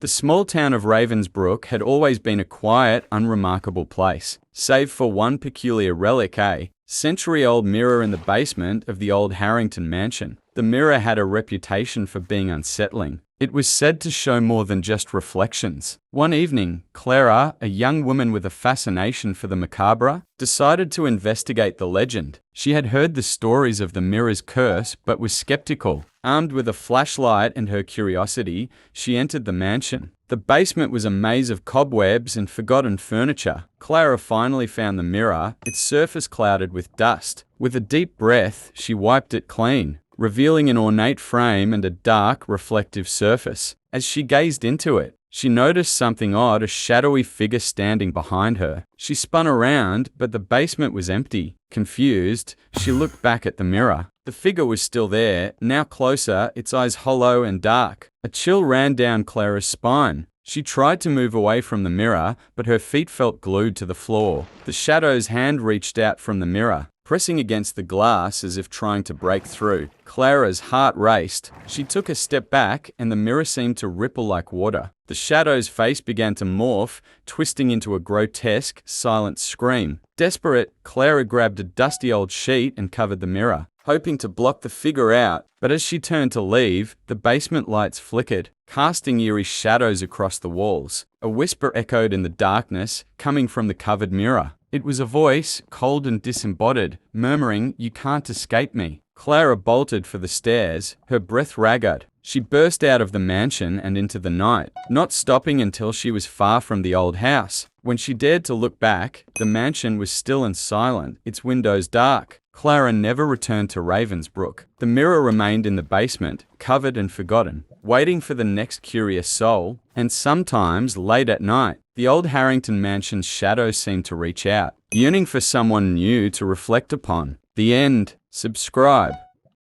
The small town of Ravensbrook had always been a quiet, unremarkable place, save for one peculiar relic, a century-old mirror in the basement of the old Harrington mansion. The mirror had a reputation for being unsettling. It was said to show more than just reflections. One evening, Clara, a young woman with a fascination for the macabre, decided to investigate the legend. She had heard the stories of the mirror's curse, but was skeptical. Armed with a flashlight and her curiosity, she entered the mansion. The basement was a maze of cobwebs and forgotten furniture. Clara finally found the mirror, its surface clouded with dust. With a deep breath, she wiped it clean, revealing an ornate frame and a dark, reflective surface. As she gazed into it, she noticed something odd, a shadowy figure standing behind her. She spun around, but the basement was empty. Confused, she looked back at the mirror. The figure was still there, now closer, its eyes hollow and dark. A chill ran down Clara's spine. She tried to move away from the mirror, but her feet felt glued to the floor. The shadow's hand reached out from the mirror, pressing against the glass as if trying to break through. Clara's heart raced. She took a step back, and the mirror seemed to ripple like water. The shadow's face began to morph, twisting into a grotesque, silent scream. Desperate, Clara grabbed a dusty old sheet and covered the mirror, hoping to block the figure out. But as she turned to leave, the basement lights flickered, casting eerie shadows across the walls. A whisper echoed in the darkness, coming from the covered mirror. It was a voice, cold and disembodied, murmuring, "You can't escape me." Clara bolted for the stairs, her breath ragged. She burst out of the mansion and into the night, not stopping until she was far from the old house. When she dared to look back, the mansion was still and silent, its windows dark. Clara never returned to Ravensbrook. The mirror remained in the basement, covered and forgotten, waiting for the next curious soul. And sometimes, late at night, the old Harrington mansion's shadow seemed to reach out, yearning for someone new to reflect upon. The end. Subscribe.